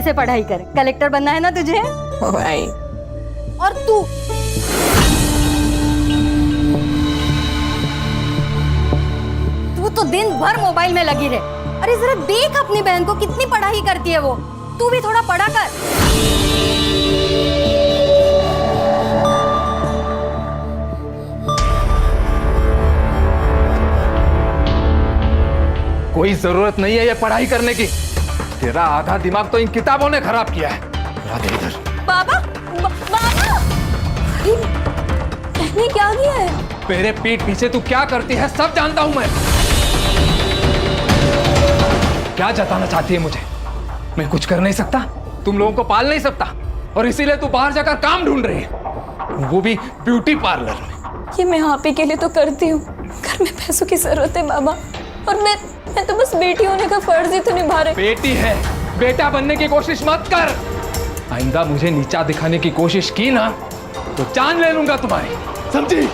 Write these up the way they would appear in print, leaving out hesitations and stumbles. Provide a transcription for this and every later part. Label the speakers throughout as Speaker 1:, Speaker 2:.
Speaker 1: से पढ़ाई कर, कलेक्टर बनना है ना तुझे।
Speaker 2: भाई
Speaker 1: और तू तो दिन भर मोबाइल में लगी रहे। अरे जरा देख अपनी बहन को, कितनी पढ़ाई करती है वो। तू भी थोड़ा पढ़ा कर।
Speaker 3: कोई जरूरत नहीं है ये पढ़ाई करने की। तेरा आधा दिमाग तो इन किताबों ने खराब किया है। इधर
Speaker 1: बाबा, बाबा, बहने क्या किया है?
Speaker 3: मेरे पीठ पीछे तू क्या करती है सब जानता हूं मैं। क्या जताना चाहती है मुझे? मैं कुछ कर नहीं सकता, तुम लोगों को पाल नहीं सकता, और इसीलिए तू बाहर जाकर काम ढूंढ रही है, वो भी ब्यूटी पार्लर में।
Speaker 2: ये मैं आप ही के लिए तो करती हूँ, घर में पैसों की जरूरत है बाबा, और मैं तो बस बेटी होने का फर्ज ही तो निभा रही।
Speaker 3: बेटी है, बेटा बनने की कोशिश मत कर। आइंदा मुझे नीचा दिखाने की कोशिश की ना तो जान ले लूंगा तुम्हारी, समझी?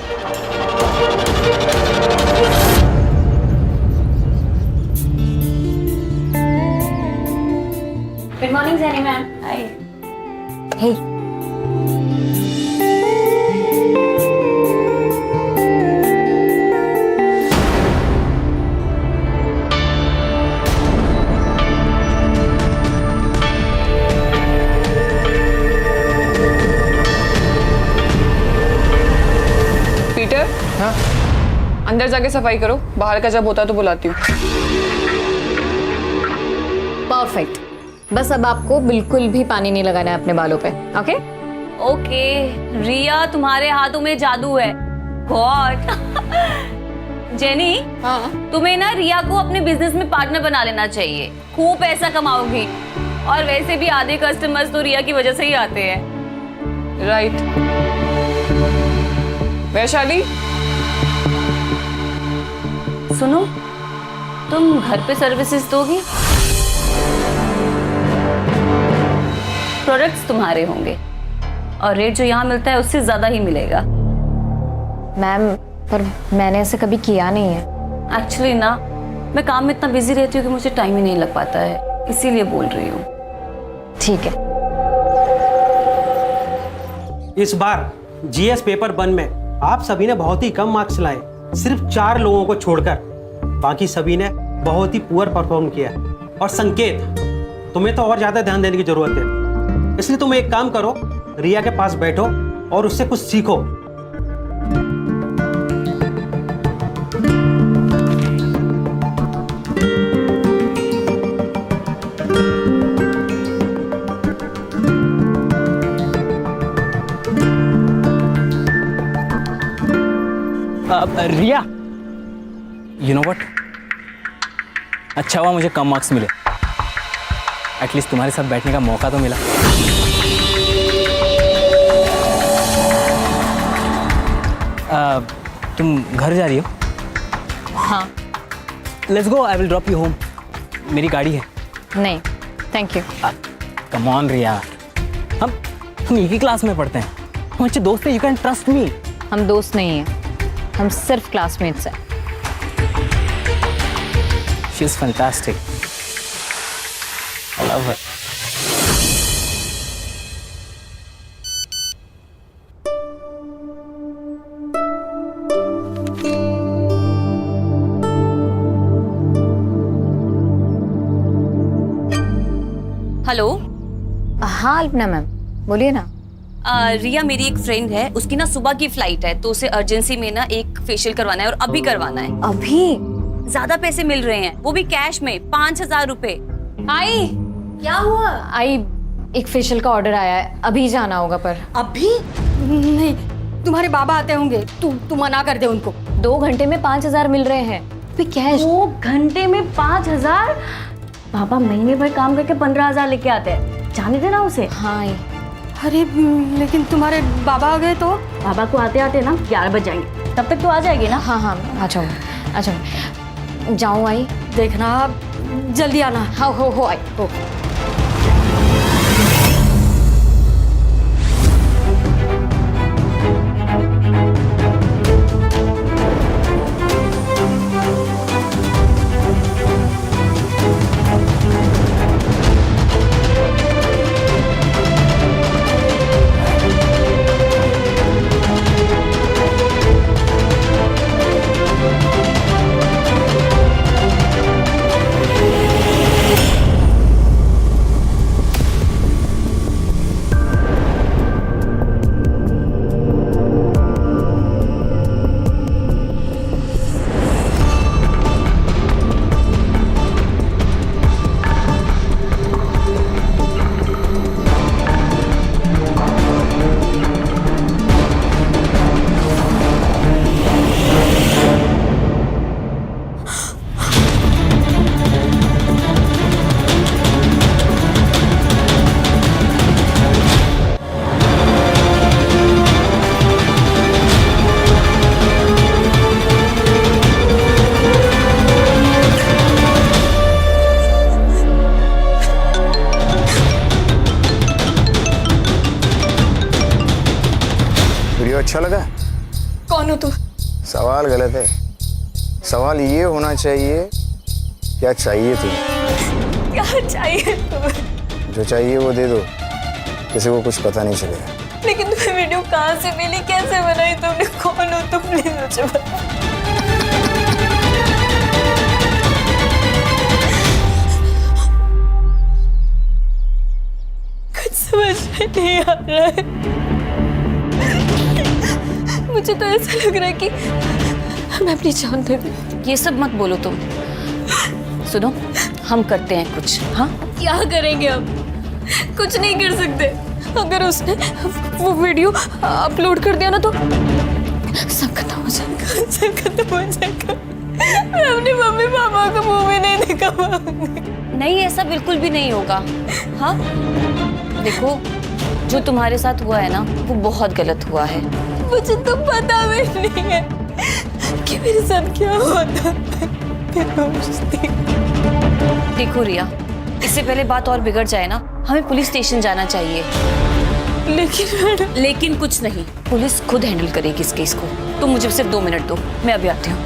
Speaker 2: Good morning Jenny ma'am. Hi. Hey
Speaker 4: Peter,
Speaker 3: हाँ?
Speaker 4: अंदर जाके सफाई करो, बाहर का जब होता तो बुलाती हूँ।
Speaker 2: परफेक्ट। बस अब आपको बिल्कुल भी पानी नहीं लगाना है अपने बालों पे। Okay
Speaker 5: okay. रिया, तुम्हारे हाथों में जादू है। गॉड। जेनी, तुम्हें ना रिया को अपने बिजनेस में पार्टनर बना लेना चाहिए, खूब पैसा कमाओगी। और वैसे भी आधे कस्टमर्स तो रिया की वजह से ही आते हैं।
Speaker 4: राइट। वैशाली,
Speaker 5: सुनो, तुम घर पे सर्विसेज दोगी? प्रोडक्ट्स तुम्हारे होंगे और रेट जो यहाँ मिलता है उससे ज्यादा ही मिलेगा।
Speaker 2: मैम, पर मैंने ऐसे कभी किया नहीं है।
Speaker 5: एक्चुअली ना, मैं काम में इतना बिजी रहती हूँ कि मुझे टाइम ही नहीं लग पाता है, इसीलिए बोल रही हूँ।
Speaker 2: ठीक है।
Speaker 6: इस बार जीएस पेपर 1 में आप सभी ने बहुत ही कम मार्क्स लाए, सिर्फ 4 लोगों को छोड़कर। बाकी सभी ने बहुत ही पुअर परफॉर्म किया। और संकेत, तुम्हें तो और ज्यादा ध्यान देने की जरूरत है, इसलिए तुम एक काम करो, रिया के पास बैठो और उससे कुछ सीखो।
Speaker 7: रिया, यू नो व्हाट, अच्छा हुआ मुझे कम मार्क्स मिले, एटलीस्ट तुम्हारे साथ बैठने का मौका तो मिला। तुम घर जा रही हो?
Speaker 2: हाँ।
Speaker 7: Let's go, I will drop you home. मेरी गाड़ी है।
Speaker 2: नहीं, थैंक यू।
Speaker 7: कम ऑन रिया, हम एक ही क्लास में पढ़ते हैं, हम अच्छे दोस्त हैं, यू कैन ट्रस्ट मी।
Speaker 2: हम दोस्त नहीं हैं, हम सिर्फ क्लासमेट्स हैं।
Speaker 7: She is fantastic, I love her.
Speaker 5: Hello.
Speaker 2: हाँ अल्पना मैम, बोलिए ना।
Speaker 5: रिया मेरी एक फ्रेंड है, उसकी ना सुबह की फ्लाइट है, तो उसे अर्जेंसी में ना एक फेशियल करवाना है और अभी करवाना है।
Speaker 2: अभी?
Speaker 5: ज्यादा पैसे मिल रहे हैं, वो भी कैश में, 5,000 रुपए।
Speaker 2: आई, क्या हुआ? आई, एक फेशियल का ऑर्डर आया है, अभी जाना होगा। पर
Speaker 1: अभी नहीं, तुम्हारे बाबा आते होंगे, तू मना कर दे उनको।
Speaker 2: 2 घंटे में 5,000 मिल रहे हैं, अभी कैश।
Speaker 5: 2 घंटे में 5,000? बाबा महीने भर काम करके 15,000 लेके आते हैं, जाने देना उसे।
Speaker 2: हाँ।
Speaker 1: अरे लेकिन तुम्हारे बाबा आ गए तो?
Speaker 5: बाबा को आते आते ना 11 बज जाएंगे, तब तक तो आ जाएगी ना?
Speaker 2: हाँ हाँ, आ जाऊँ। जाऊँ आई?
Speaker 1: देखना जल्दी आना।
Speaker 2: हाँ, हो आई, हो।
Speaker 8: वीडियो अच्छा लगा?
Speaker 2: कौन हो तुम?
Speaker 8: सवाल गलत है। सवाल ये होना चाहिए, क्या चाहिए तुम्हें?
Speaker 2: क्या चाहिए तुम्हें?
Speaker 8: जो चाहिए वो दे दो, किसी को कुछ पता नहीं चलेगा।
Speaker 2: लेकिन तुम्हें वीडियो कहाँ से मिली, कैसे बनाई तुमने, कौन हो तुम, प्लीज मुझे बता। कुछ समझ में नहीं आ रहा है। मुझे तो ऐसा लग रहा है कि मैं अपनी जान दे दूं।
Speaker 5: ये सब मत बोलो तुम। सुनो, हम करते हैं कुछ। हाँ,
Speaker 2: क्या करेंगे हम? कुछ नहीं कर सकते। अगर उसने वो वीडियो अपलोड कर दिया ना तो सब खत्म हो जाएगा, सब खत्म हो जाएगा। मैं अपने मम्मी पापा को मुंह में नहीं दिखा पाऊंगी।
Speaker 5: नहीं, ऐसा बिल्कुल भी नहीं होगा। हाँ, देखो, जो तुम्हारे साथ हुआ है ना, वो बहुत गलत हुआ है।
Speaker 2: मुझे तो पता भी नहीं है कि मेरे साथ क्या हुआ था।
Speaker 5: देखो रिया, इससे पहले बात और बिगड़ जाए ना, हमें पुलिस स्टेशन जाना चाहिए। लेकिन कुछ नहीं, पुलिस खुद हैंडल करेगी इस केस को। तुम मुझे सिर्फ 2 मिनट दो, मैं अभी आती हूँ।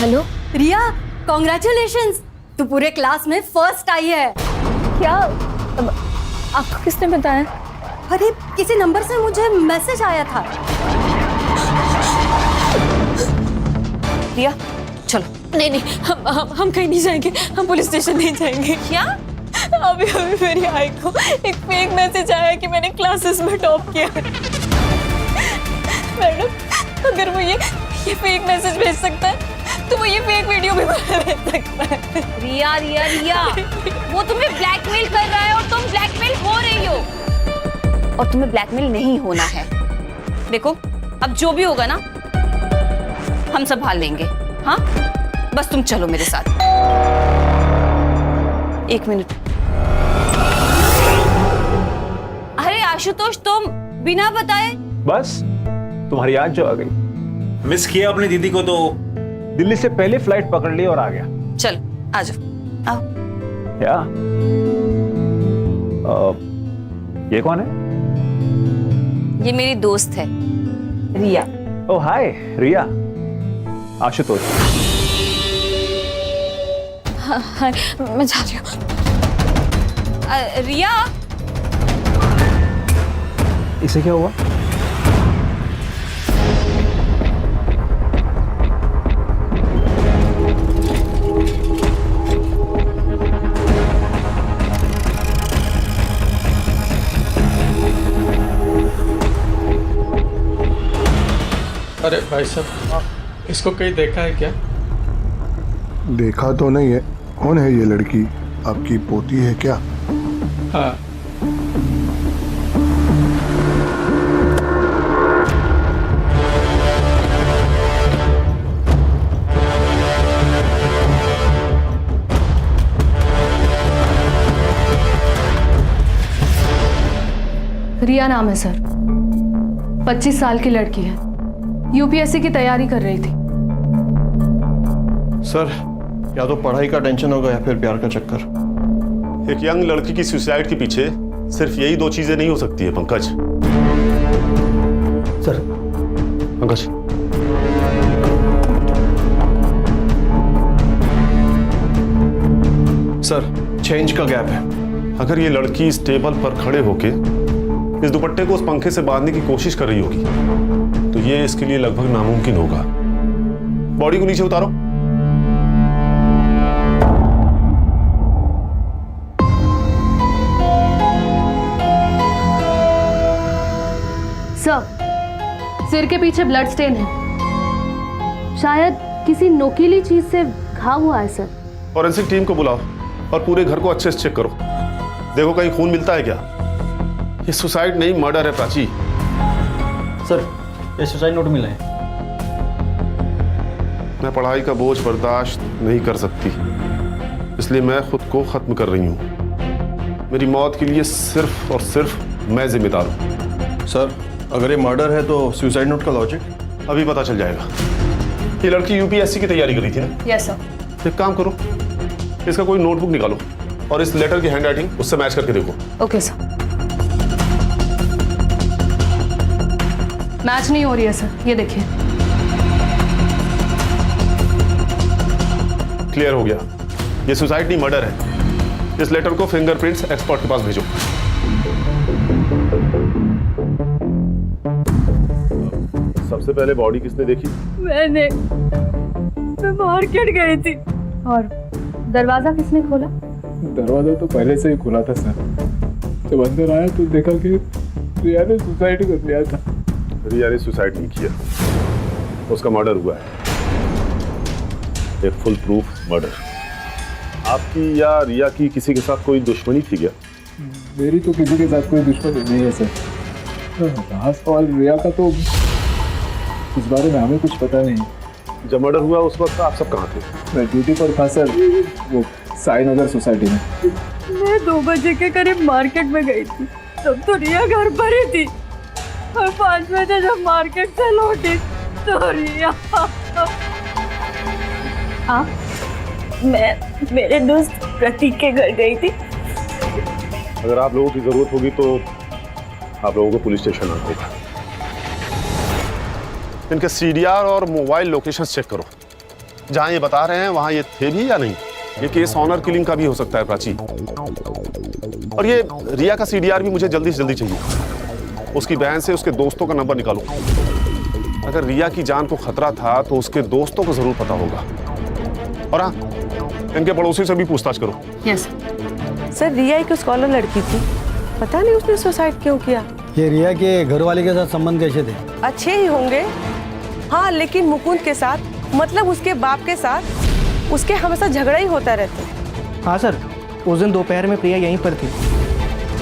Speaker 1: हेलो रिया, कॉन्ग्रेचुलेशंस, तू पूरे क्लास में फर्स्ट आई है।
Speaker 2: क्या? आपको किसने बताया?
Speaker 1: अरे किसी नंबर से मुझे मैसेज आया था।
Speaker 5: रिया, चलो।
Speaker 2: नहीं, हम कहीं नहीं जाएंगे, हम पुलिस स्टेशन नहीं जाएंगे।
Speaker 5: क्या?
Speaker 2: अभी मेरी आई को एक फेक मैसेज आया कि मैंने क्लासेस में टॉप किया। मैडम, अगर वो ये फेक मैसेज भेज सकता है तो वो ये फेक वीडियो भी भेज सकता है।
Speaker 5: रिया रिया रिया, वो तुम्हें ब्लैकमेल कर रहा है और तुम ब्लैकमेल हो रही हो। और तुम्हें ब्लैकमेल नहीं होना है। देखो, अब जो भी होगा ना, हम संभाल लेंगे। हाँ, बस तुम चलो मेरे साथ। 1 मिनट। अरे आशुतोष, तुम बिना बताए?
Speaker 9: बस तुम्हारी याद जो आ गई। मिस किया अपनी दीदी को तो दिल्ली से पहले फ्लाइट पकड़ ली और आ गया।
Speaker 5: चलो, आ जाओ, आओ।
Speaker 9: क्या? ये कौन है?
Speaker 5: ये मेरी दोस्त है, रिया।
Speaker 9: ओह हाय रिया। आशुतोष।
Speaker 2: हाँ, मैं जा रही हूँ।
Speaker 5: रिया,
Speaker 9: इसे क्या हुआ?
Speaker 10: अरे भाई साहब, इसको कहीं देखा है क्या?
Speaker 11: देखा तो नहीं है। कौन है ये लड़की? आपकी पोती है क्या?
Speaker 10: हाँ।
Speaker 12: रिया नाम है सर, 25 साल की लड़की है, यूपीएससी की तैयारी कर रही थी।
Speaker 13: सर, या तो पढ़ाई का टेंशन होगा या फिर प्यार का चक्कर।
Speaker 14: एक यंग लड़की की सुसाइड के पीछे सिर्फ यही 2 चीजें नहीं हो सकती है Pankaj.
Speaker 13: Sir,
Speaker 14: Pankaj, sir, change का गैप है। अगर ये लड़की इस टेबल पर खड़े होके इस दुपट्टे को उस पंखे से बांधने की कोशिश कर रही होगी तो ये इसके लिए लगभग नामुमकिन होगा। बॉडी को नीचे उतारो।
Speaker 12: सर, सिर के पीछे ब्लड स्टेन है, शायद किसी नोकीली चीज से घाव हुआ है सर।
Speaker 14: फॉरेंसिक टीम को बुलाओ और पूरे घर को अच्छे से चेक करो। देखो कहीं खून मिलता है क्या। ये सुसाइड नहीं, मर्डर है प्राची।
Speaker 6: सर, ये सुसाइड नोट मिला है।
Speaker 14: मैं पढ़ाई का बोझ बर्दाश्त नहीं कर सकती, इसलिए मैं खुद को खत्म कर रही हूँ। मेरी मौत के लिए सिर्फ और सिर्फ मैं जिम्मेदार हूँ।
Speaker 13: सर, अगर ये मर्डर है तो सुसाइड नोट का लॉजिक
Speaker 14: अभी पता चल जाएगा। ये लड़की यूपीएससी की तैयारी करी थी ना?
Speaker 12: Yes sir.
Speaker 14: एक काम करो, इसका कोई नोटबुक निकालो और इस लेटर की हैंडराइटिंग उससे मैच करके देखो।
Speaker 12: Okay sir. मैच नहीं हो रही है सर, ये देखिए।
Speaker 14: क्लियर हो गया, ये सुसाइड नहीं मर्डर है। इस लेटर को फिंगरप्रिंट्स एक्सपर्ट के पास भेजो। सबसे पहले बॉडी किसने देखी?
Speaker 12: मैं मार्केट गई थी। और दरवाजा किसने खोला?
Speaker 3: दरवाजा तो पहले से ही खुला था सर। जब अंदर आया तो देखा कि रिया ने सुसाइड कर लिया था।
Speaker 14: रिया ने सुसाइड नहीं किया, उसका मर्डर हुआ है, एक फुल प्रूफ मर्डर। आपकी या रिया की किसी के साथ कोई दुश्मनी थी क्या?
Speaker 3: मेरी तो किसी के साथ कोई दुश्मनी नहीं है सर। रहा सवाल रिया का, तो इस बारे में हमें कुछ पता नहीं।
Speaker 14: जब मर्डर हुआ उस वक्त आप सब कहाँ थे?
Speaker 3: मैं ड्यूटी पर था सर, वो साई नगर सोसाइटी में।
Speaker 12: मैं 2 बजे के करीब मार्केट में गई थी, तब तो रिया घर पर ही थी। और 5 बजे जब मार्केट से लौटी तो रिया।
Speaker 5: आप? मैं मेरे दोस्त प्रतीक के घर गई थी।
Speaker 14: अगर आप लोगों की जरूरत होगी तो आप लोगों को पुलिस स्टेशन आना होगा। इनके सीडीआर और मोबाइल लोकेशन चेक करो, जहां ये बता रहे हैं वहां ये थे भी या नहीं। ये केस ऑनर किलिंग का भी हो सकता है प्राची। और ये रिया का सीडीआर भी मुझे जल्दी से जल्दी चाहिए। उसकी बहन से उसके दोस्तों का नंबर निकालो। अगर रिया की जान को खतरा था तो उसके दोस्तों को जरूर पता होगा। और हाँ, इनके पड़ोसी से भी पूछताछ करो।
Speaker 12: यस
Speaker 4: सर, रिया एक स्कॉलर लड़की थी, पता नहीं उसने सुसाइड क्यों किया।
Speaker 6: ये रिया के घर वाले के साथ संबंध कैसे थे?
Speaker 4: अच्छे ही होंगे, हाँ, लेकिन मुकुंद के साथ, मतलब उसके बाप के साथ उसके हमेशा झगड़ा ही होता रहता।
Speaker 7: हाँ सर, उस दिन दोपहर में प्रिया यहीं पर थी।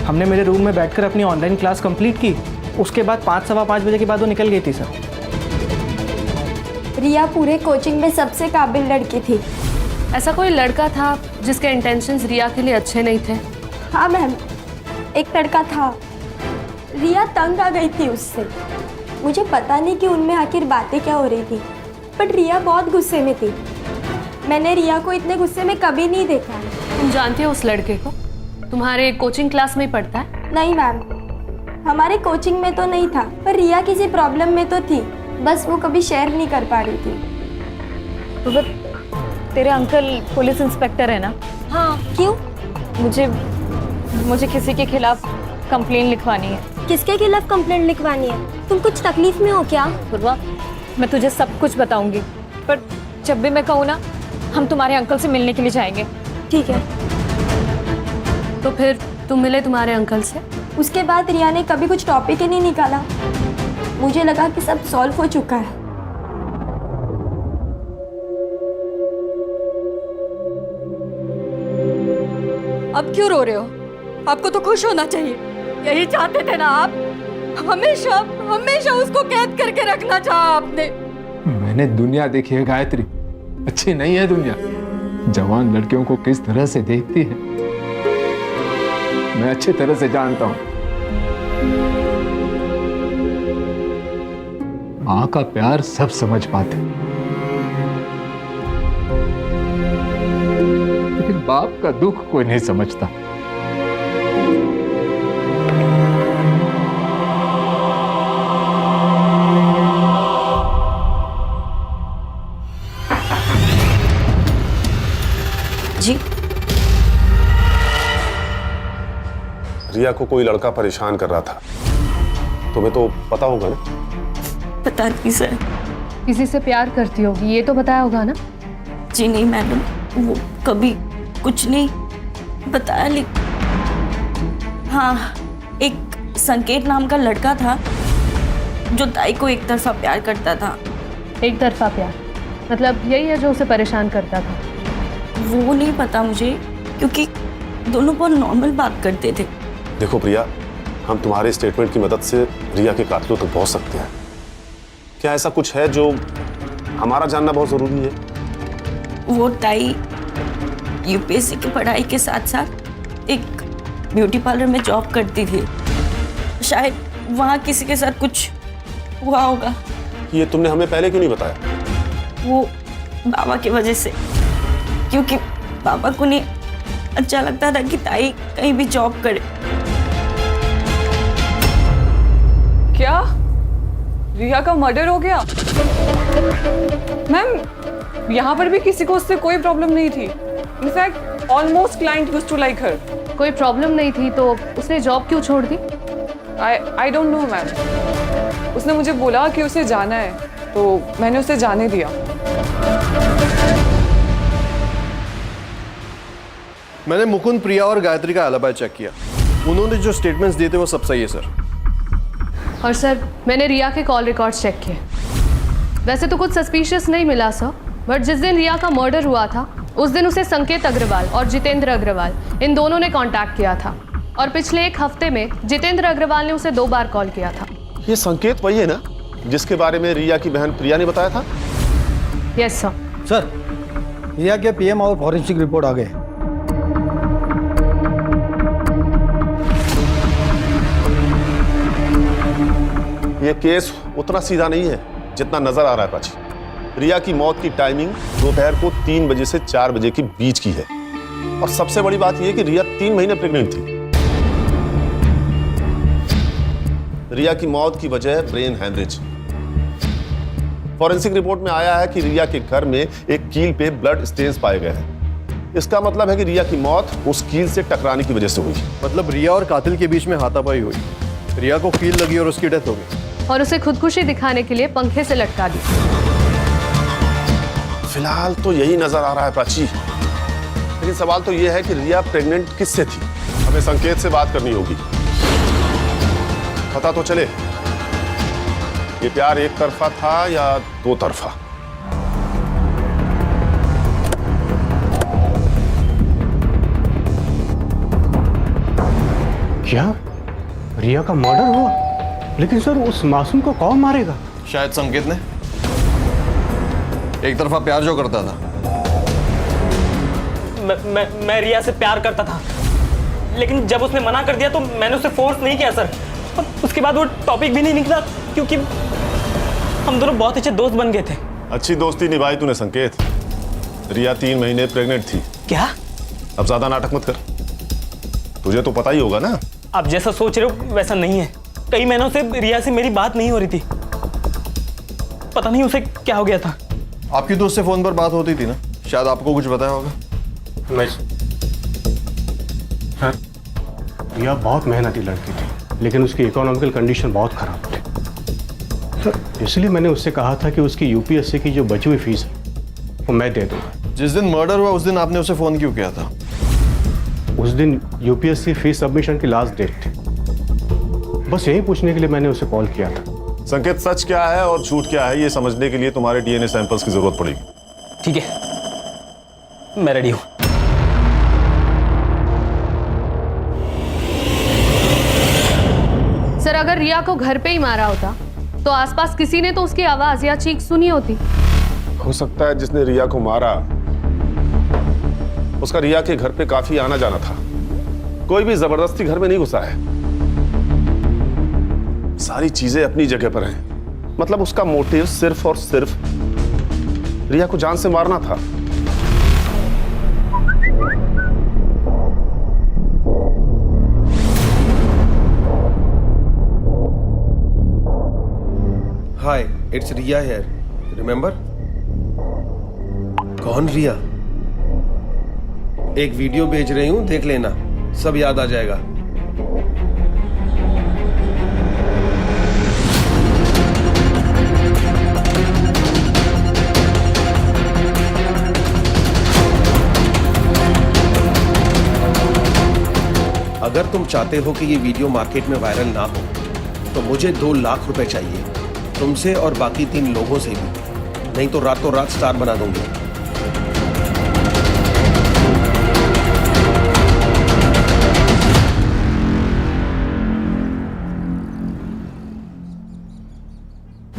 Speaker 7: हमने मेरे रूम में बैठकर अपनी ऑनलाइन क्लास कंप्लीट की। उसके बाद 5 सवा 5 बजे के बाद वो निकल गई थी सर।
Speaker 1: रिया पूरे कोचिंग में सबसे काबिल लड़की थी।
Speaker 12: ऐसा कोई लड़का था जिसके इंटेंशंस रिया के लिए अच्छे नहीं थे?
Speaker 1: हाँ मैम, एक लड़का था। रिया तंग आ गई थी उससे। मुझे पता नहीं कि उनमें आखिर बातें क्या हो रही थी, बट रिया बहुत गुस्से में थी। मैंने रिया को इतने गुस्से में कभी नहीं देखा।
Speaker 12: तुम जानती हो उस लड़के को? तुम्हारे कोचिंग क्लास में ही पढ़ता है?
Speaker 1: नहीं मैम, हमारे कोचिंग में तो नहीं था, पर रिया किसी प्रॉब्लम में तो थी, बस वो कभी शेयर नहीं कर पा रही थी।
Speaker 2: तेरे अंकल पुलिस इंस्पेक्टर है ना?
Speaker 1: हाँ, क्यों?
Speaker 2: मुझे किसी के खिलाफ कंप्लेन लिखवानी है।
Speaker 1: किसके खिलाफ कंप्लेंट लिखवानी है? तुम कुछ तकलीफ में हो क्या?
Speaker 2: पूर्वा, मैं तुझे सब कुछ बताऊंगी, पर जब भी मैं कहूँ ना, हम तुम्हारे अंकल से मिलने के लिए जाएंगे।
Speaker 1: ठीक है।
Speaker 12: तो फिर तुम मिले तुम्हारे अंकल से?
Speaker 1: उसके बाद रिया ने कभी कुछ टॉपिक ही नहीं निकाला। मुझे लगा कि सब सॉल्व हो चुका है।
Speaker 12: अब क्यों रो रहे हो? आपको तो खुश होना चाहिए। यही चाहते थे ना आप? हमेशा हमेशा उसको कैद करके रखना चाहा आपने।
Speaker 3: मैंने दुनिया देखी है गायत्री, अच्छी नहीं है दुनिया। जवान लड़कियों को किस तरह से देखती है मैं अच्छी तरह से जानता हूं। मां का प्यार सब समझ पाते, लेकिन बाप का दुख कोई नहीं समझता।
Speaker 4: जी,
Speaker 14: रिया को कोई लड़का परेशान कर रहा था, तुम्हें तो पता होगा ना?
Speaker 2: पता नहीं सर।
Speaker 12: किसी से प्यार करती होगी, ये तो बताया होगा ना?
Speaker 2: जी नहीं मैडम, वो कभी कुछ नहीं बताया। हाँ, एक संकेत नाम का लड़का था जो ताई को एक तरफा प्यार करता था।
Speaker 12: एक तरफा प्यार मतलब यही है जो उसे परेशान करता था?
Speaker 2: वो नहीं पता मुझे, क्योंकि दोनों बहुत नॉर्मल बात करते थे।
Speaker 14: देखो प्रिया, हम तुम्हारे स्टेटमेंट की मदद से रिया के कातिलों तक पहुंच सकते हैं। क्या ऐसा कुछ है जो हमारा जानना बहुत जरूरी है?
Speaker 2: वो ताई यूपीएससी की पढ़ाई के साथ साथ एक ब्यूटी पार्लर में जॉब करती थी। शायद वहाँ किसी के साथ कुछ हुआ होगा।
Speaker 14: ये तुमने हमें पहले क्यों नहीं बताया?
Speaker 2: वो बाबा की वजह से।
Speaker 5: क्योंकि पापा को नहीं अच्छा लगता था कि ताई कहीं भी जॉब करे।
Speaker 4: क्या रिया का मर्डर हो गया? मैम, यहाँ पर भी किसी को उससे कोई प्रॉब्लम नहीं थी। In fact almost client used to like her.
Speaker 2: कोई प्रॉब्लम नहीं थी तो उसने जॉब क्यों छोड़ दी?
Speaker 4: I don't know ma'am. उसने मुझे बोला कि उसे जाना है तो मैंने उसे जाने दिया।
Speaker 13: मैंने मुकुंद, प्रिया और गायत्री का एलिबी चेक किया। उन्होंने जो स्टेटमेंट्स दिए थे वो सब सही है सर।
Speaker 2: और सर, मैंने रिया के कॉल रिकॉर्ड्स चेक किए। वैसे तो कुछ सस्पिशियस नहीं मिला सर, बट जिस दिन रिया का मर्डर हुआ था उस दिन उसे संकेत अग्रवाल और जितेंद्र अग्रवाल इन दोनों ने कांटेक्ट किया था। और पिछले 1 हफ्ते में जितेंद्र अग्रवाल ने उसे 2 बार कॉल किया था।
Speaker 14: ये संकेत वही है ना जिसके बारे में रिया की बहन प्रिया ने बताया था?
Speaker 2: Yes sir.
Speaker 15: सर, रिया के पीएम और फॉरेंसिक रिपोर्ट आ गए।
Speaker 14: ये केस उतना सीधा नहीं है जितना नजर आ रहा है प्राची। रिया की मौत की टाइमिंग दोपहर को 3 बजे से 4 बजे के बीच की है। और सबसे बड़ी बात यह कि रिया 3 महीने प्रेग्नेंट थी। रिया की मौत की वजह ब्रेन हैमरेज। फॉरेंसिक रिपोर्ट में आया है कि रिया के घर में एक कील पे ब्लड स्टेन्स पाए गए हैं। इसका मतलब है कि रिया की मौत उस कील से टकराने की वजह से हुई।
Speaker 13: मतलब रिया और कातिल के बीच में हाथापाई हुई, रिया को कील लगी और उसकी डेथ हो गई।
Speaker 2: और उसे खुदकुशी दिखाने के लिए पंखे से लटका दी।
Speaker 14: फिलहाल तो यही नजर आ रहा है प्राची, लेकिन सवाल तो यह है कि रिया प्रेग्नेंट किससे थी? हमें संकेत से बात करनी होगी। पता तो चले ये प्यार एक तरफा था या 2 तरफा।
Speaker 6: क्या रिया का मर्डर हुआ? लेकिन सर, उस मासूम को कौन मारेगा?
Speaker 13: शायद संकेत ने। एक तरफा प्यार जो करता था।
Speaker 7: मैं रिया से प्यार करता था, लेकिन जब उसने मना कर दिया तो मैंने उसे फोर्स नहीं किया सर। और उसके बाद वो टॉपिक भी नहीं निकला क्योंकि हम दोनों बहुत अच्छे दोस्त बन गए थे।
Speaker 14: अच्छी दोस्ती निभाई तूने संकेत। रिया 3 महीने प्रेग्नेंट थी।
Speaker 7: क्या?
Speaker 14: अब ज्यादा नाटक मत कर, तुझे तो पता ही होगा ना।
Speaker 7: आप जैसा सोच रहे हो वैसा नहीं है। कई महीनों से रिया से मेरी बात नहीं हो रही थी। पता नहीं उसे क्या हो गया था।
Speaker 13: आपकी दोस्त से फोन पर बात होती थी ना, शायद आपको कुछ बताया होगा।
Speaker 6: नहीं सर, रिया बहुत मेहनती लड़की थी, लेकिन उसकी इकोनॉमिकल कंडीशन बहुत खराब थी सर। इसलिए मैंने उससे कहा था कि उसकी यूपीएससी की जो बची हुई फीस है वो मैं दे दूंगा।
Speaker 13: जिस दिन मर्डर हुआ उस दिन आपने उसे फोन क्यों किया था?
Speaker 6: उस दिन यूपीएससी फीस सबमिशन की लास्ट डेट थी। बस यही पूछने के लिए मैंने उसे कॉल किया था।
Speaker 14: संकेत, सच क्या है और झूठ क्या है ये समझने के लिए तुम्हारे डीएनए सैंपल्स की जरूरत पड़ेगी।
Speaker 7: ठीक है, मैं रेडी हूं।
Speaker 2: सर, अगर रिया को घर पे ही मारा होता तो आसपास किसी ने तो उसकी आवाज या चीख सुनी होती।
Speaker 14: हो सकता है जिसने रिया को मारा उसका रिया के घर पे काफी आना जाना था। कोई भी जबरदस्ती घर में नहीं घुसा है। सारी चीजें अपनी जगह पर हैं। मतलब उसका मोटिव सिर्फ और सिर्फ रिया को जान से मारना था।
Speaker 13: हाय, इट्स रिया हियर, रिमेंबर? कौन रिया? एक वीडियो भेज रही हूं, देख लेना, सब याद आ जाएगा। अगर तुम चाहते हो कि ये वीडियो मार्केट में वायरल ना हो तो मुझे 2 लाख रुपए चाहिए, तुमसे और बाकी 3 लोगों से भी, नहीं तो रातों रात स्टार बना दूंगी।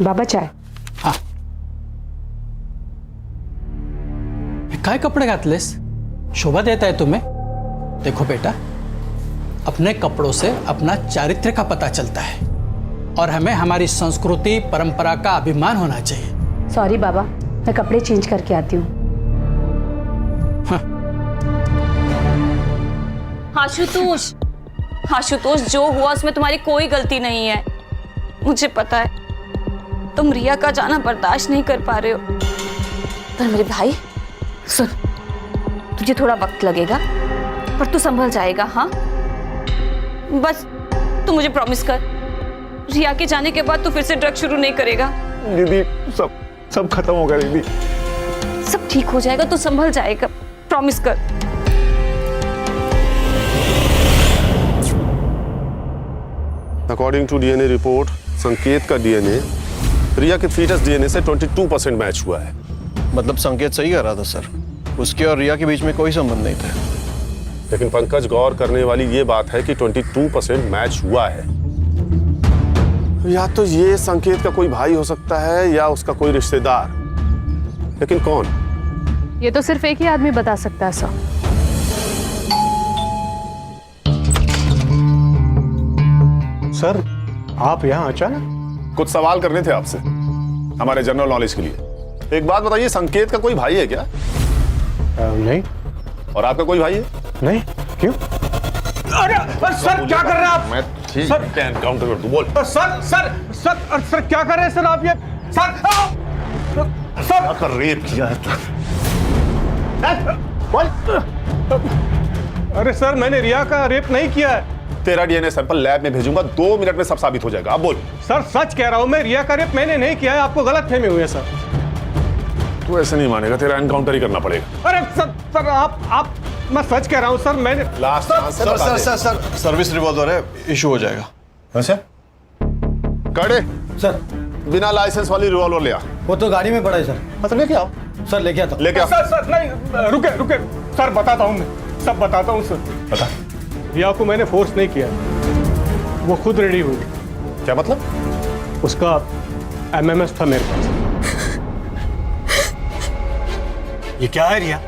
Speaker 4: बाबा चाय।
Speaker 7: हाँ, काय कपडे घातलेस? शोभा देता है तुम्हें? देखो बेटा, अपने कपड़ों से अपना चारित्र्य का पता चलता है और हमें हमारी संस्कृति परंपरा का अभिमान होना चाहिए।
Speaker 12: सॉरी बाबा, मैं कपड़े चेंज करके आती हूँ।
Speaker 5: आशुतोष, आशुतोष जो हुआ उसमें तुम्हारी कोई गलती नहीं है। मुझे पता है तुम रिया का जाना बर्दाश्त नहीं कर पा रहे हो, पर मेरे भाई सुन, तुझे थोड़ा वक्त लगेगा पर तू संभल जाएगा। हाँ बस तू मुझे प्रॉमिस कर, रिया के जाने के बाद तू फिर से ड्रग शुरू नहीं करेगा।
Speaker 14: दीदी सब खत्म होगा दीदी।
Speaker 5: सब ठीक हो जाएगा, तू संभल जाएगा, प्रॉमिस कर।
Speaker 14: अकॉर्डिंग टू डीएनए रिपोर्ट, संकेत का डीएनए रिया के फीटस डीएनए से 22% मैच हुआ है।
Speaker 13: मतलब संकेत सही कह रहा था सर, उसके और रिया के बीच में कोई संबंध नहीं था।
Speaker 14: लेकिन पंकज, गौर करने वाली ये बात है कि 22% मैच हुआ है। या तो ये संकेत का कोई भाई हो सकता है या उसका कोई रिश्तेदार, लेकिन कौन?
Speaker 2: ये तो सिर्फ एक ही आदमी बता सकता है सर।
Speaker 9: सर आप यहाँ अचानक?
Speaker 14: कुछ सवाल करने थे आपसे हमारे जनरल नॉलेज के लिए। एक बात बताइए, संकेत का कोई भाई है क्या?
Speaker 9: नहीं।
Speaker 14: और आपका कोई भाई है?
Speaker 9: नहीं। क्यों? अरे सर क्या कर रहे हैं आप?
Speaker 14: मैं सर एनकाउंटर कर दूं, बोल।
Speaker 9: सर क्या कर रहे हैं सर आप? ये सर
Speaker 14: कर रेप किया है
Speaker 9: अरे सर मैंने रिया का रेप नहीं किया है।
Speaker 14: तेरा डीएनए सैंपल लैब में भेजूंगा, 2 मिनट में सब साबित हो जाएगा। अब बोल।
Speaker 9: सर सच कह रहा हूं मैं, रिया का रेप मैंने नहीं किया है, आपको गलतफहमी हुई है सर।
Speaker 14: तू ऐसे नहीं मानेगा, तेरा एनकाउंटर ही करना पड़ेगा।
Speaker 9: अरे सर आप मैं सच कह रहा हूं सर, मैंने
Speaker 14: लास्ट
Speaker 13: सर सर्विस रिवॉल्वर है, इशू हो जाएगा।
Speaker 14: अच्छा कड़े
Speaker 15: सर
Speaker 14: बिना लाइसेंस वाली रिवॉल्वर ले आ।
Speaker 15: वो तो गाड़ी में पड़ा है सर।
Speaker 14: मतलब लेके आओ।
Speaker 15: सर लेके आता।
Speaker 14: लेके आओ।
Speaker 9: सर नहीं, रुके सर, बताता हूं मैं, सब बताता हूं सर।
Speaker 14: बता।
Speaker 9: रिया को मैंने फोर्स नहीं किया, वो खुद रेडी हुई।
Speaker 14: क्या मतलब?
Speaker 9: उसका एमएमएस था मेरे पास।
Speaker 6: ये क्या है रिया?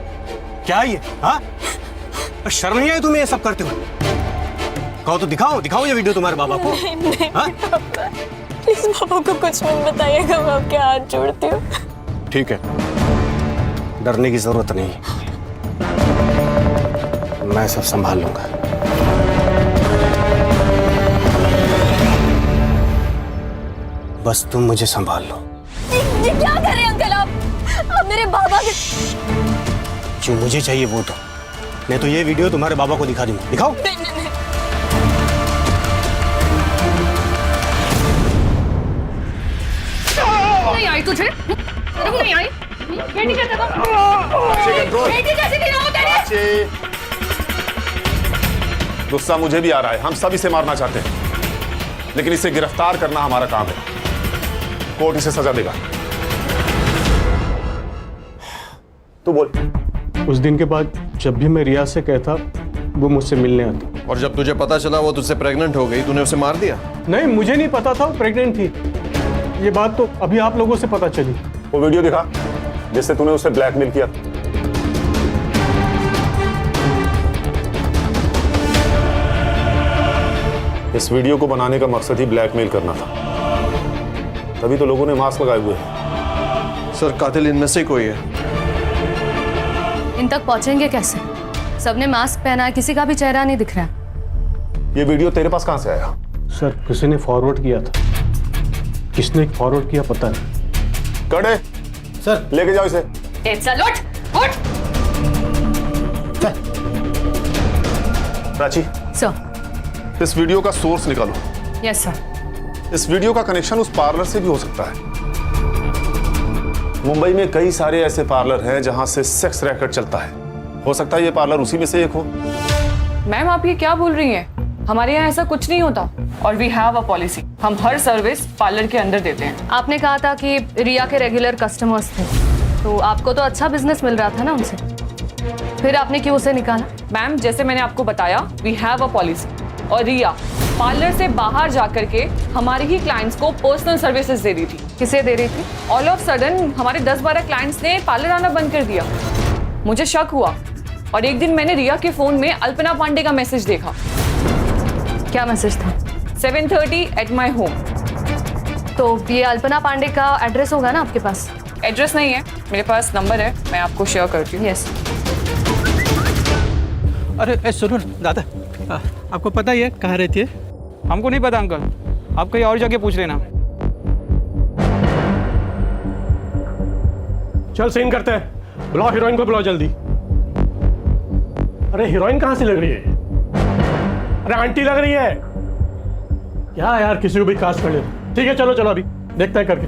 Speaker 6: क्या है ये? हाँ, शर्म नहीं आई तुम्हें ये सब करते हुए? कहो तो दिखाओ ये वीडियो तुम्हारे बाबा को।
Speaker 2: नहीं
Speaker 6: हाँ?
Speaker 2: पापा, प्लीज पापा को कुछ मत बताइएगा, मैं आपके हाथ जोड़ती हूँ।
Speaker 6: ठीक है, डरने की जरूरत नहीं, मैं सब संभाल लूंगा। बस तुम मुझे संभाल लो।
Speaker 2: ये क्या कर रहे हैं अंकल आप मेरे बाबा के।
Speaker 6: जो मुझे चाहिए वो दो, नहीं तो ये वीडियो तुम्हारे बाबा को दिखा दूंगा। दिखाओ।
Speaker 2: नहीं। नहीं आई तुझे? नहीं आई? बेटी कैसे तेरे?
Speaker 14: गुस्सा मुझे भी आ रहा है, हम सब इसे मारना चाहते हैं, लेकिन इसे गिरफ्तार करना हमारा काम है। कोर्ट इसे सजा देगा। तू बोल।
Speaker 9: उस दिन के बाद जब भी मैं रिया से कहता, वो मुझसे मिलने आती।
Speaker 13: और जब तुझे पता चला वो तुझसे प्रेग्नेंट हो गई, तूने उसे मार दिया?
Speaker 9: नहीं, मुझे नहीं पता था वो प्रेग्नेंट थी। ये बात तो अभी आप लोगों से पता चली।
Speaker 14: वो वीडियो दिखा जिससे तूने उसे ब्लैकमेल किया। इस वीडियो को बनाने का मकसद ही ब्लैकमेल करना था, तभी तो लोगों ने मास्क लगाए हुए हैं।
Speaker 13: सर कातिल इनमें से कोई है।
Speaker 2: इन तक पहुंचेंगे कैसे? सबने मास्क पहना है, किसी का भी चेहरा नहीं दिख रहा।
Speaker 14: ये वीडियो तेरे पास कहां से आया?
Speaker 9: सर किसी ने फॉरवर्ड किया था। किसने फॉरवर्ड किया पता नहीं।
Speaker 14: कड़े
Speaker 15: सर
Speaker 14: लेके जाओ इसे।
Speaker 2: चल उठ।
Speaker 14: प्राची
Speaker 2: सर।
Speaker 14: इस वीडियो का सोर्स निकालो।
Speaker 2: Yes sir.
Speaker 14: इस वीडियो का कनेक्शन उस पार्लर से भी हो सकता है। मुंबई में कई सारे ऐसे पार्लर हैं जहां से सेक्स रैकेट चलता है, हो सकता है ये पार्लर उसी में से एक हो।
Speaker 16: मैम आप ये क्या बोल रही हैं? हमारे यहाँ ऐसा कुछ नहीं होता और वी हैव अ पॉलिसी, हम हर सर्विस पार्लर के अंदर देते हैं।
Speaker 2: आपने कहा था कि रिया के रेगुलर कस्टमर्स थे, तो आपको तो अच्छा बिजनेस मिल रहा था ना उनसे, फिर आपने क्यों उसे निकाला?
Speaker 16: मैम जैसे मैंने आपको बताया, वी हैव अ पॉलिसी, और रिया पार्लर से बाहर जाकर के हमारे ही क्लाइंट्स को पर्सनल सर्विसेज दे रही थी।
Speaker 2: किसे दे रही थी?
Speaker 16: ऑल ऑफ सडन हमारे 10-12 क्लाइंट्स ने पार्लर आना बंद कर दिया। मुझे शक हुआ और एक दिन मैंने रिया के फोन में अल्पना पांडे का मैसेज देखा।
Speaker 2: क्या मैसेज था?
Speaker 16: 7:30 एट माई होम।
Speaker 2: तो ये अल्पना पांडे का एड्रेस होगा ना आपके पास?
Speaker 16: एड्रेस नहीं है, मेरे पास नंबर है, मैं आपको शेयर करती हूँ।
Speaker 2: यस।
Speaker 7: अरे सुनो दादा, आपको पता ही है कहाँ रहती है?
Speaker 3: हमको नहीं पता अंकल, आप कहीं और जाके पूछ लेना।
Speaker 9: चल सीन करते हैं, बुलाओ हीरोइन को, बुलाओ जल्दी। अरे हीरोइन कहाँ से लग रही है? अरे आंटी लग रही है क्या यार, किसी को भी कास्ट कर ले। ठीक है चलो चलो अभी देखते हैं करके।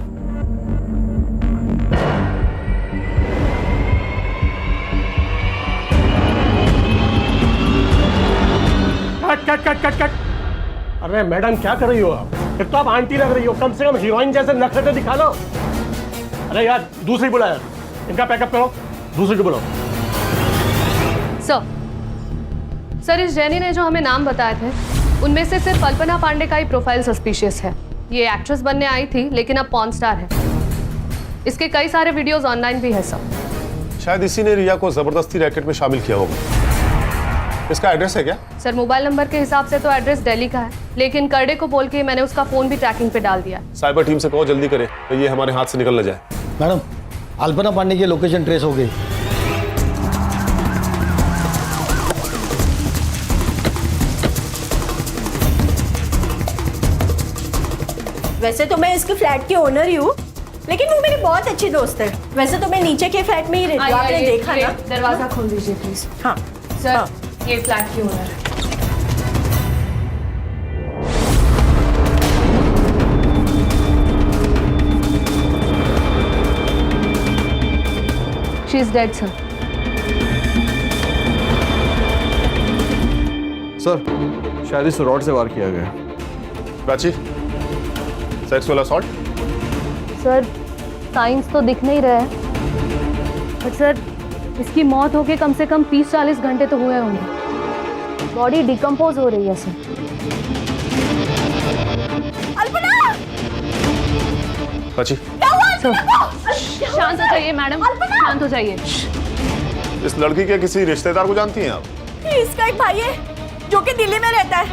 Speaker 9: Cut cut cut cut cut. अरे मैडम क्या कर रही हो आप? एक तो आप आंटी लग रही हो, कम से कम हीरोइन जैसे नखरे दिखा लो। अरे यार दूसरी बुला यार, इनका पैकअप करो, दूसरी को बुलाओ।
Speaker 2: सर इस जेनी ने जो हमें नाम बताए थे उनमें से सिर्फ अल्पना पांडे का ही प्रोफाइल सस्पिशियस है। ये एक्ट्रेस बनने आई थी लेकिन अब पॉर्न स्टार है। इसके कई सारे वीडियोस ऑनलाइन भी है सर।
Speaker 14: शायद इसी ने रिया को जबरदस्ती रैकेट में शामिल किया होगा। इसका एड्रेस है क्या?
Speaker 2: सर मोबाइल नंबर के हिसाब से तो एड्रेस दिल्ली का है, लेकिन करडे को बोल के मैंने उसका फोन भी ट्रैकिंग पे डाल दिया।
Speaker 14: साइबर टीम से कहो जल्दी करे तो ये हमारे हाथ से निकल न जाए।
Speaker 15: मैडम अल्पना पांडे की लोकेशन ट्रेस हो गई।
Speaker 1: वैसे तो मैं इसके फ्लैट की ओनर ही हूँ, लेकिन वो मेरी बहुत अच्छी दोस्त है। वैसे तो मैं नीचे के फ्लैट में ही रहती हूँ, आपने देखा ना।
Speaker 2: दरवाजा खोल दीजिए प्लीज।
Speaker 1: हाँ
Speaker 2: सर
Speaker 1: हाँ।
Speaker 2: ये फ्लैट की ओनर है। She is dead sir.
Speaker 9: Sir शायद इस रॉड से वार किया गया।
Speaker 14: Prachi, sexual assault?
Speaker 2: Sir science तो दिख नहीं रहा है, बट सर इसकी मौत होके कम से कम 30-40 घंटे तो हुए होंगे। बॉडी डिकम्पोज हो रही है सर।
Speaker 1: अल्पना!
Speaker 14: प्राची,
Speaker 2: शांत हो जाइए मैडम, शांत हो जाइए।
Speaker 14: इस लड़की के किसी रिश्तेदार को जानती हैं आप?
Speaker 1: इसका एक भाई है जो कि दिल्ली में रहता है।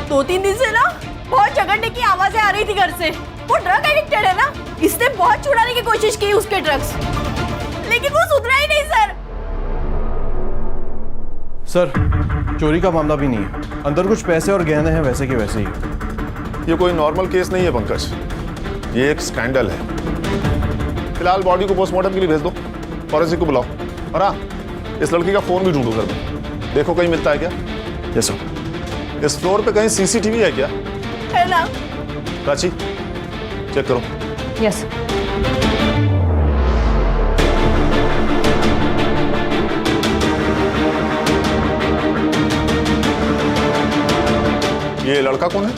Speaker 1: 2-3 दिन से ना बहुत झगड़ने की आवाजें आ रही थी घर से। वो ड्रग एडिक्टेड है ना, इसने बहुत छुड़ाने की कोशिश की उसके ड्रग्स, लेकिन वो सुधरा ही नहीं सर।
Speaker 9: सर चोरी का मामला भी नहीं है, अंदर कुछ पैसे और गहने हैं वैसे के वैसे ही।
Speaker 14: ये कोई नॉर्मल केस नहीं है पंकज, ये एक स्कैंडल है। फिलहाल बॉडी को पोस्टमार्टम के लिए भेज दो, फॉरेंसिक को बुलाओ, और हाँ इस लड़की का फोन भी ढूंढो घर में, देखो कहीं मिलता है क्या।
Speaker 9: Yes sir.
Speaker 14: इस फ्लोर पे कहीं सीसीटीवी है क्या?
Speaker 1: है ना?
Speaker 14: प्राची चेक करो।
Speaker 2: यस
Speaker 14: ये लड़का कौन है?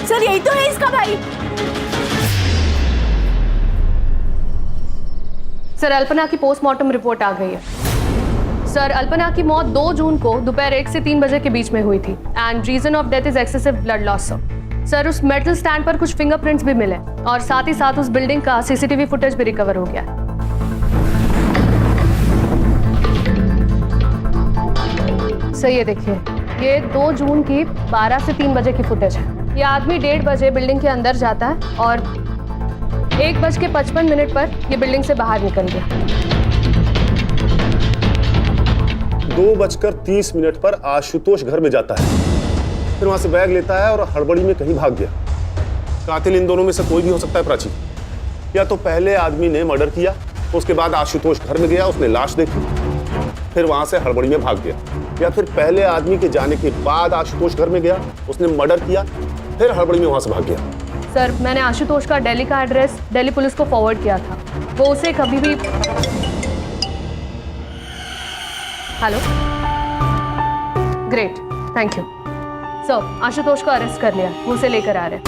Speaker 1: सर यही तो है इसका भाई।
Speaker 2: सर अल्पना की पोस्टमार्टम रिपोर्ट आ गई है। सर अल्पना की मौत 2 जून को दोपहर 1 से 3 बजे के बीच में हुई थी and reason of death is excessive blood loss. Sir उस मेटल स्टैंड पर कुछ फिंगरप्रिंट्स भी मिले और साथ ही साथ उस बिल्डिंग का सीसीटीवी फुटेज भी रिकवर हो गया। सर ये देखिए, ये 2 जून की 12 से 3 बजे की फुटेज है। ये आदमी 1:30 बजे बिल्डिंग के अंदर जाता है और 1:55 पर ये बिल्डिंग से बाहर निकल गया।
Speaker 14: 2:30 पर आशुतोष घर में जाता है, फिर वहां से बैग लेता है और हड़बड़ी में कहीं भाग गया। कातिल इन दोनों में से कोई भी हो सकता है प्राची। या तो पहले आदमी ने मर्डर किया, उसके बाद आशुतोष घर में गया, उसने लाश देखी, फिर वहां से हड़बड़ी में भाग गया, या फिर पहले आदमी के जाने के बाद आशुतोष घर में गया, उसने मर्डर किया, फिर हड़बड़ी में वहां से भाग गया।
Speaker 2: सर मैंने आशुतोष का दिल्ली का एड्रेस दिल्ली पुलिस को फॉरवर्ड किया था, वो उसे कभी भी। Hello, great, thank you sir. Ashutosh को अरेस्ट कर लिया, वो उसे लेकर आ रहे हैं।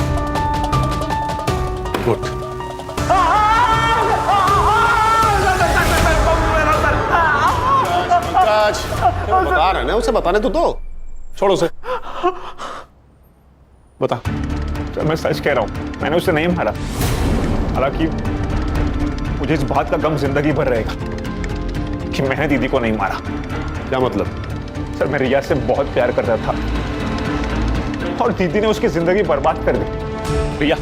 Speaker 14: गुड। बता रहे ना, उसे बताने तो दो, छोड़ो उसे। बता।
Speaker 9: मैं सच कह रहा हूँ, मैंने उसे नहीं मारा। हालांकि मुझे इस बात का गम जिंदगी भर रहेगा कि मैंने दीदी को नहीं मारा।
Speaker 14: क्या मतलब?
Speaker 9: सर मैं रिया से बहुत प्यार करता था और दीदी ने उसकी जिंदगी बर्बाद कर दी। रिया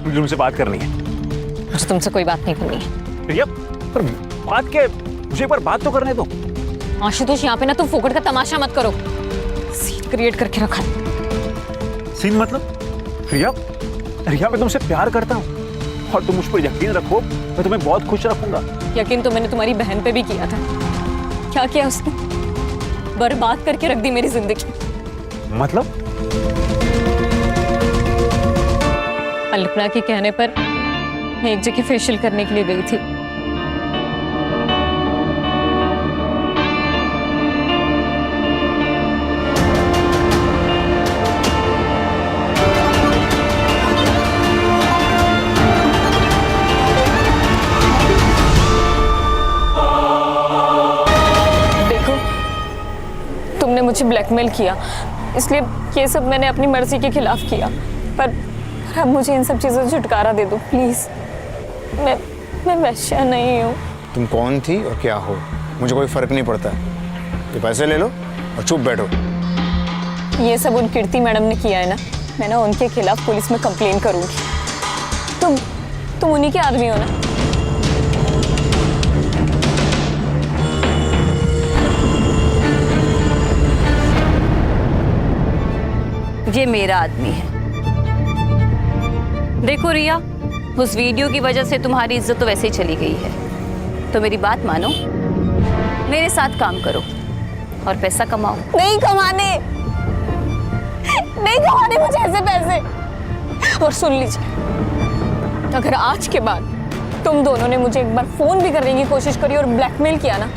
Speaker 9: मुझे तुमसे बात करनी है।
Speaker 5: मुझे तुमसे कोई बात नहीं करनी है।
Speaker 9: रिया पर बात क्या, मुझे एक बार बात तो करने दो।
Speaker 5: आशुतोष यहाँ पे ना तुम फोकट का तमाशा मत करो।
Speaker 16: क्रिएट करके रखा है।
Speaker 17: सीन मतलब? रिया, रिया मैं तुमसे प्यार करता हूँ और तुम मुझ पर यकीन रखो, मैं तुम्हें बहुत खुश रखूंगा।
Speaker 16: यकीन तो मैंने तुम्हारी बहन पे भी किया था। क्या किया उसने? बर्बाद करके रख दी मेरी जिंदगी।
Speaker 17: मतलब?
Speaker 16: अल्पना के कहने पर मैं एक जगह फेशियल करने के लिए गई थी। तुमने मुझे ब्लैकमेल किया, इसलिए ये सब मैंने अपनी मर्जी के खिलाफ किया। पर अब मुझे इन सब चीज़ों से छुटकारा दे दो प्लीज़। मैं वैश्या नहीं हूँ।
Speaker 8: तुम कौन थी और क्या हो मुझे कोई फर्क नहीं पड़ता। ये पैसे ले लो और चुप बैठो।
Speaker 16: ये सब उन कीर्ति मैडम ने किया है ना, मैं ना उनके खिलाफ पुलिस में कंप्लेन करूँगी। तुम उन्हीं के आदमी हो ना?
Speaker 5: ये मेरा आदमी है। देखो रिया, उस वीडियो की वजह से तुम्हारी इज्जत तो वैसे ही चली गई है, तो मेरी बात मानो, मेरे साथ काम करो और पैसा कमाओ।
Speaker 16: नहीं कमाने मुझे ऐसे पैसे। और सुन लीजिए, अगर आज के बाद तुम दोनों ने मुझे एक बार फोन भी करने की कोशिश करी और ब्लैकमेल किया ना,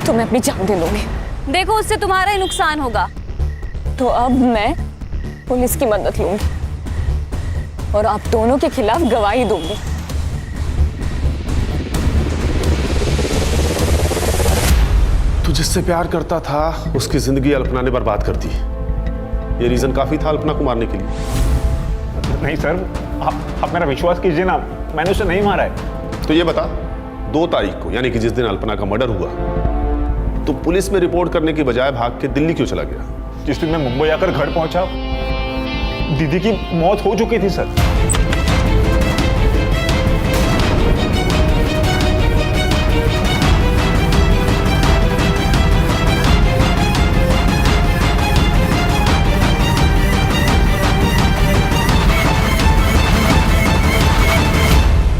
Speaker 16: तो मैं अपनी जान दे लूंगी।
Speaker 5: देखो उससे तुम्हारा ही नुकसान होगा।
Speaker 16: तो अब मैं पुलिस की मदद लूंगी और आप दोनों के खिलाफ गवाही दूंगी।
Speaker 14: तू जिससे प्यार करता था उसकी जिंदगी अल्पना ने बर्बाद कर दी। ये रीजन काफी था अल्पना को मारने के लिए।
Speaker 17: नहीं सर, आप मेरा विश्वास कीजिए ना, मैंने उसे नहीं मारा है।
Speaker 14: तो ये बता, 2 तारीख को यानी कि जिस दिन अल्पना का मर्डर हुआ, तो पुलिस में रिपोर्ट करने की बजाय भाग के दिल्ली क्यों चला गया?
Speaker 17: जिस दिन मैं मुंबई आकर घर पहुंचा, दीदी की मौत हो चुकी थी सर।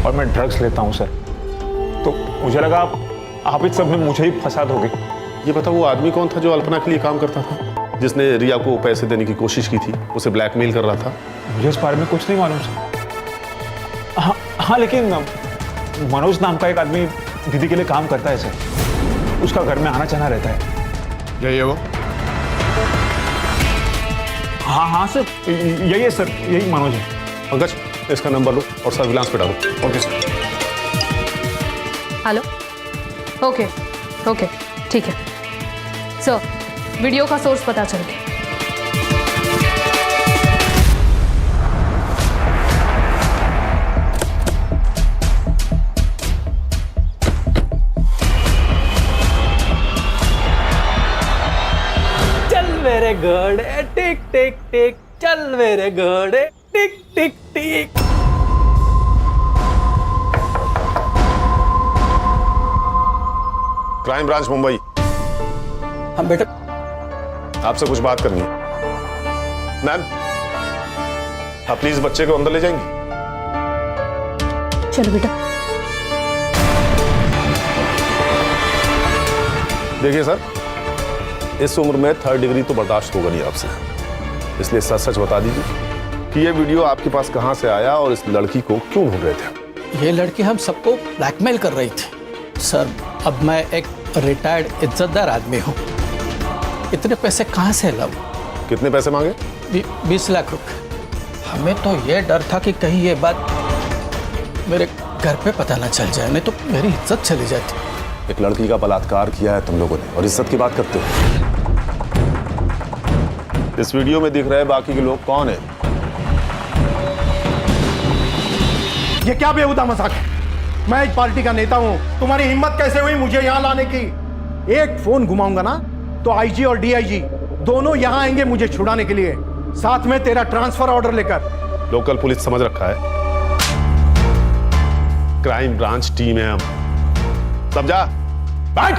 Speaker 17: और मैं ड्रग्स लेता हूं सर, तो मुझे लगा आप इस सब में मुझे ही फंसा दोगे।
Speaker 14: ये बता, वो आदमी कौन था जो अल्पना के लिए काम करता था, जिसने रिया को पैसे देने की कोशिश की थी, उसे ब्लैकमेल कर रहा था?
Speaker 17: मुझे इस बारे में कुछ नहीं मालूम सर। हाँ, लेकिन मनोज नाम का एक आदमी दीदी के लिए काम करता है सर। उसका घर में आना जाना रहता है।
Speaker 14: यही है वो?
Speaker 17: हाँ सर, यही है सर, यही मनोज है।
Speaker 14: पंकज, इसका नंबर लो और सर्विलांस पे डालो। Okay sir.
Speaker 12: हेलो, ओके ठीक है सर, वीडियो का सोर्स पता चल गया।
Speaker 7: चल मेरे घोड़े टिक टिक टिक, चल मेरे घोड़े टिक टिक टिक।
Speaker 14: Crime branch Mumbai.
Speaker 7: हाँ बेटा,
Speaker 14: आपसे कुछ बात करनी है। मैम, आप प्लीज बच्चे को अंदर ले जाएंगे?
Speaker 12: चलो बेटा।
Speaker 14: देखिए सर, इस उम्र में 3rd डिग्री तो बर्दाश्त होगा नहीं आपसे, इसलिए सच सच बता दीजिए कि ये वीडियो आपके पास कहां से आया और इस लड़की को क्यों ढूंढ रहे थे?
Speaker 7: ये लड़की हम सबको ब्लैकमेल कर रही थी सर। अब मैं एक रिटायर्ड इज्जतदार आदमी हूँ, इतने पैसे कहाँ से लाऊं?
Speaker 14: कितने पैसे मांगे?
Speaker 7: 20 लाख रुपए। हमें तो ये डर था कि कहीं ये बात मेरे घर पे पता ना चल जाए, नहीं तो मेरी इज्जत चली जाती।
Speaker 14: एक लड़की का बलात्कार किया है तुम लोगों ने और इज्जत की बात करते हो। इस वीडियो में दिख रहे बाकी के लोग कौन है?
Speaker 15: ये क्या बेहुदा मजाक है? मैं एक पार्टी का नेता हूं, तुम्हारी हिम्मत कैसे हुई मुझे यहां लाने की? एक फोन घुमाऊंगा ना तो आईजी और डीआईजी दोनों यहां आएंगे मुझे छुड़ाने के लिए, साथ में तेरा ट्रांसफर ऑर्डर लेकर।
Speaker 14: लोकल पुलिस समझ रखा है, क्राइम ब्रांच टीम है हम। सब जा बैठ।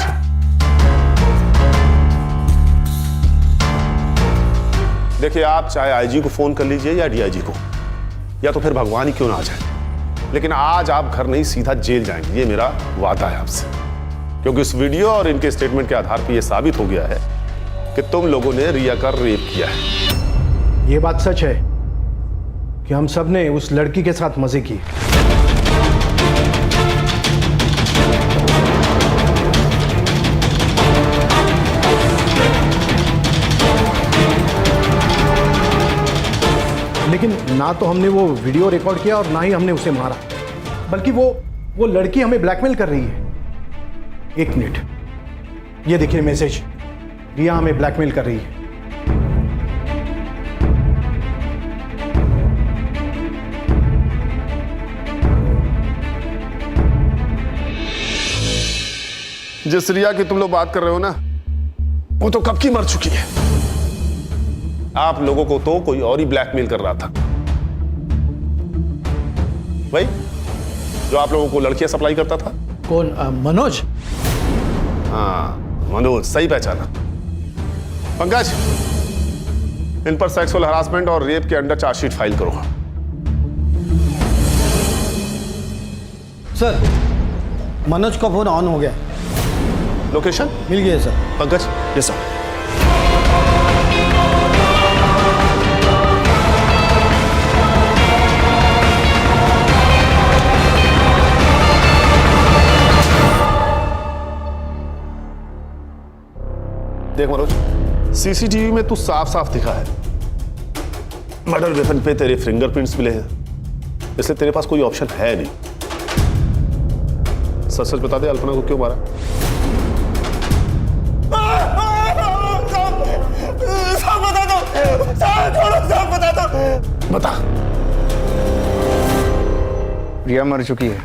Speaker 14: देखिए, आप चाहे आईजी को फोन कर लीजिए या डीआईजी को, या तो फिर भगवान ही क्यों ना आ जाए, लेकिन आज आप घर नहीं सीधा जेल जाएंगे, ये मेरा वादा है आपसे। क्योंकि इस वीडियो और इनके स्टेटमेंट के आधार पर यह साबित हो गया है कि तुम लोगों ने रिया का रेप किया है।
Speaker 15: ये बात सच है कि हम सब ने उस लड़की के साथ मजे किए। लेकिन ना तो हमने वो वीडियो रिकॉर्ड किया और ना ही हमने उसे मारा, बल्कि वो लड़की हमें ब्लैकमेल कर रही है। एक मिनट, ये देखिए मैसेज, रिया हमें ब्लैकमेल कर रही है।
Speaker 14: जिस रिया की तुम लोग बात कर रहे हो ना, वो तो कब की मर चुकी है। आप लोगों को तो कोई और ही ब्लैकमेल कर रहा था, भाई जो आप लोगों को लड़कियां सप्लाई करता था।
Speaker 7: कौन? मनोज?
Speaker 14: हाँ, मनोज, सही पहचाना। पंकज, इन पर सेक्सुअल हरासमेंट और रेप के अंडर चार्जशीट फाइल करो।
Speaker 18: सर, मनोज का फोन ऑन हो गया।
Speaker 14: लोकेशन
Speaker 18: मिल गया सर।
Speaker 14: पंकज, ये सर। देख मनोज, सीसीटीवी में तू साफ साफ दिखा है, मर्डर वेपन पे तेरे फिंगरप्रिंट्स मिले हैं, इसलिए तेरे पास कोई ऑप्शन है नहीं। सच सच बता दे, अल्पना को क्यों मारा?
Speaker 19: सब बता दो, सब बता दो।
Speaker 14: बता।
Speaker 8: रिया मर चुकी है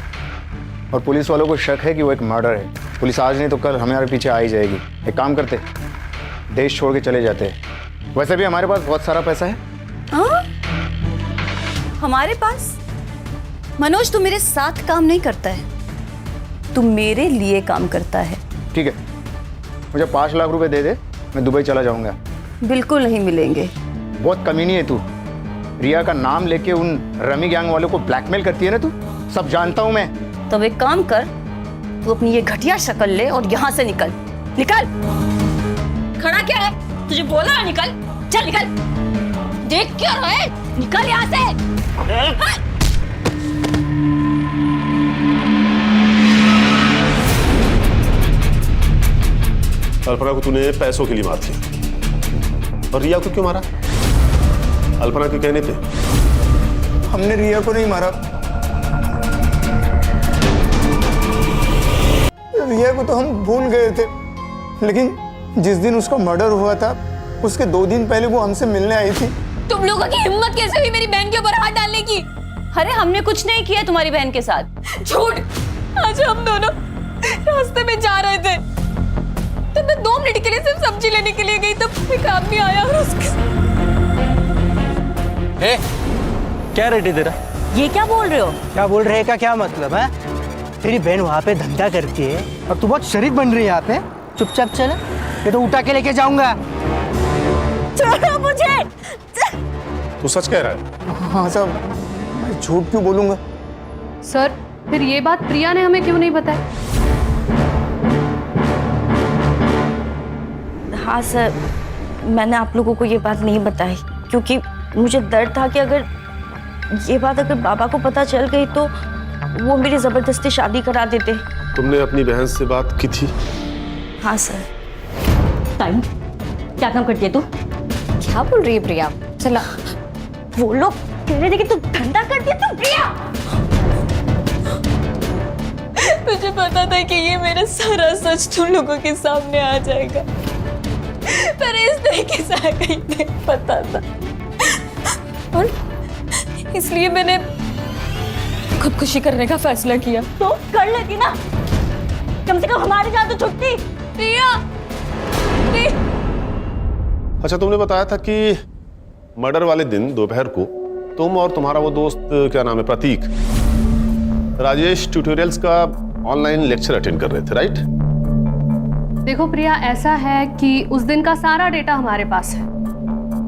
Speaker 8: और पुलिस वालों को शक है कि वो एक मर्डर है। पुलिस आज नहीं तो कल हमारे पीछे आ ही जाएगी। एक काम करते, देश छोड़ के चले जाते हैं। वैसे भी हमारे पास बहुत सारा पैसा है।
Speaker 5: हाँ? हमारे पास? मनोज, तू मेरे साथ काम नहीं करता है, तू मेरे लिए काम करता है।
Speaker 8: ठीक है, मुझे 5 लाख रुपए दे दे, मैं दुबई चला जाऊंगा।
Speaker 5: बिल्कुल नहीं मिलेंगे।
Speaker 8: बहुत कमीनी है तू। रिया का नाम लेके उन रमी गैंग वालों को ब्लैकमेल करती है ना तू, सब जानता हूं मैं।
Speaker 5: तब एक काम कर, तू अपनी ये घटिया शक्ल ले और यहाँ से निकल। निकल। खड़ा क्या है? तुझे बोला ना निकल। चल निकल। देख क्या रहा है? निकल यहाँ से।
Speaker 14: अल्पना को तूने पैसों के लिए मार दिया, और रिया को क्यों मारा? अल्पना के कहने पे।
Speaker 8: हमने रिया को नहीं मारा, रिया को तो हम भूल गए थे, लेकिन जिस दिन उसका मर्डर हुआ था उसके 2 दिन पहले वो हमसे मिलने आई थी।
Speaker 2: तुम लोगों की हिम्मत कैसे हुई मेरी बहन के ऊपर हाथ डालने की?
Speaker 5: अरे हमने कुछ नहीं किया तुम्हारी बहन के साथ।
Speaker 2: झूठ। आज हम दोनों रास्ते में जा रहे थे, तो मैं 2 मिनट के लिए सिर्फ सब्जी लेने के लिए गई, तब एक आदमी आया और उसके।
Speaker 6: ए, क्या रेट है तेरा?
Speaker 5: ये क्या बोल रहे हो?
Speaker 18: क्या बोल रहे का क्या मतलब है? तेरी बहन वहाँ पे धंधा करती है और तू बहुत शरीफ बन रही है यहाँ पे। चुपचाप चल, ये तो उठा के लेके जाऊंगा।
Speaker 5: छोड़ो मुझे।
Speaker 14: तू सच कह रहा है?
Speaker 8: हाँ साहब, मैं झूठ क्यों बोलूंगा?
Speaker 12: सर, फिर ये बात प्रिया ने हमें क्यों नहीं बताई?
Speaker 5: हाँ सर, मैंने आप लोगों को ये बात नहीं बताई क्योंकि मुझे डर था कि अगर ये बात अगर बाबा को पता चल गई तो वो मेरी जबरदस्ती शादी करा देते।
Speaker 14: तुमने अपनी बहन से बात की थी?
Speaker 5: हाँ सर।
Speaker 2: टाइम क्या काम करती है तू?
Speaker 12: क्या बोल रही है प्रिया? चला,
Speaker 5: वो लोग कह रहे थे कि तू धंधा करती है। तू प्रिया,
Speaker 2: मुझे पता था कि ये मेरा सारा सच तुम लोगों के सामने आ जाएगा, पर इस तरीके से आएगा ही नहीं पता था, और इसलिए मैंने खुदकुशी करने का फैसला किया।
Speaker 5: तो कर लेती ना, कम से कम हमारी जान तो छुटती।
Speaker 2: प्रिया,
Speaker 14: अच्छा, तुमने बताया था कि मर्डर वाले दिन दोपहर को तुम और तुम्हारा वो दोस्त, क्या नाम है, प्रतीक, राजेश ट्यूटोरियल्स का ऑनलाइन लेक्चर अटेंड कर रहे थे, राइट?
Speaker 12: देखो प्रिया, ऐसा है कि उस दिन का सारा डेटा हमारे पास है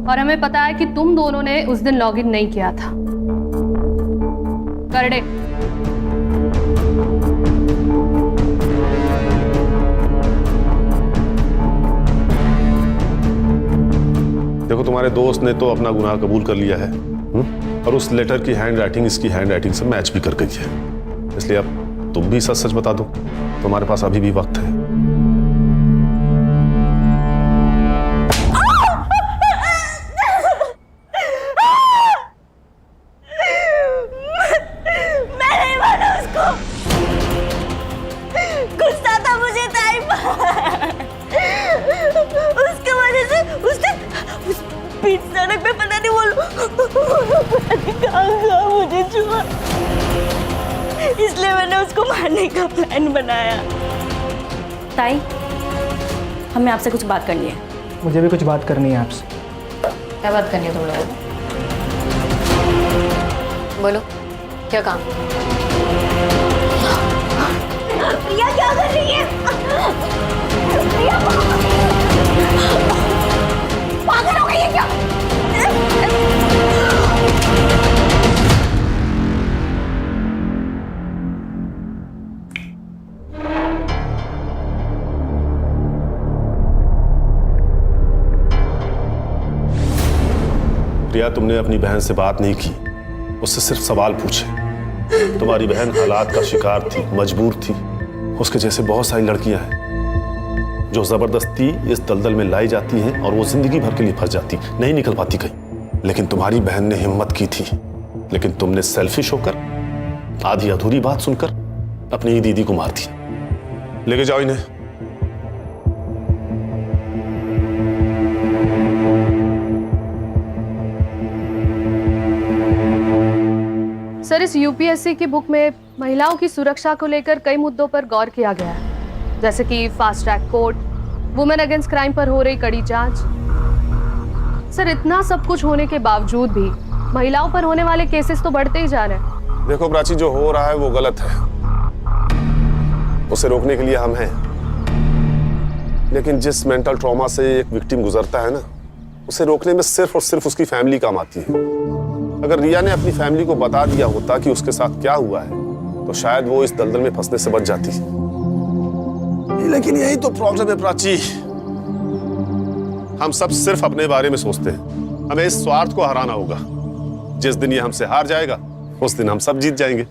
Speaker 2: और हमें पता है कि तुम दोनों ने उस दिन लॉगिन नहीं किया था। करडे,
Speaker 14: देखो तुम्हारे दोस्त ने तो अपना गुनाह कबूल कर लिया है और उस लेटर की हैंड राइटिंग इसकी हैंड राइटिंग से मैच भी कर गई है, इसलिए अब तुम भी सच सच बता दो, तुम्हारे पास अभी भी वक्त है।
Speaker 5: मैं नहीं माना उसको, गुस्सा था मुझे टाइम उसकी वजह से उसने बीच सड़क पे पता नहीं कहाँ मुझे छुआ, इसलिए मैंने उसको मारने का प्लान बनाया। ताई, हमें आपसे कुछ बात करनी है।
Speaker 18: मुझे भी कुछ बात करनी है आपसे।
Speaker 2: क्या बात करनी है तुम लोगों को? बोलो, क्या काम?
Speaker 5: प्रिया क्या कर रही है? प्रिया पागल हो गई है क्या?
Speaker 14: प्रिया, तुमने अपनी बहन से बात नहीं की, उससे सिर्फ सवाल पूछे। तुम्हारी बहन हालात का शिकार थी, मजबूर थी। उसके जैसे बहुत सारी लड़कियां हैं जो जबरदस्ती इस दलदल में लाई जाती हैं और वो जिंदगी भर के लिए फंस जाती, नहीं निकल पाती कहीं। लेकिन तुम्हारी बहन ने हिम्मत की थी, लेकिन तुमने सेल्फिश होकर आधी अधूरी बात सुनकर अपनी ही दीदी को मार दिया। लेके जाओ इन्हें।
Speaker 2: सर, इस यूपीएससी की बुक में महिलाओं की सुरक्षा को लेकर कई मुद्दों पर गौर किया गया है, जैसे कि fast track court, women against crime पर हो रही कड़ी जांच। सर, इतना सब कुछ होने के बावजूद भी महिलाओं पर होने वाले केसेस तो बढ़ते ही जा रहे हैं।
Speaker 14: देखो प्राची, जो हो रहा है वो गलत है, उसे रोकने के लिए हम हैं। लेकिन जिस मेंटल ट्रॉमा से एक विक्टिम गुजरता है ना, उसे रोकने में सिर्फ और सिर्फ उसकी फैमिली काम आती है। अगर रिया ने अपनी फैमिली को बता दिया होता कि उसके साथ क्या हुआ है, तो शायद वो इस दलदल में फंसने से बच जाती। लेकिन यही तो प्रॉब्लम है प्राची, हम सब सिर्फ अपने बारे में सोचते हैं। हमें इस स्वार्थ को हराना होगा। जिस दिन ये हमसे हार जाएगा, उस दिन हम सब जीत जाएंगे।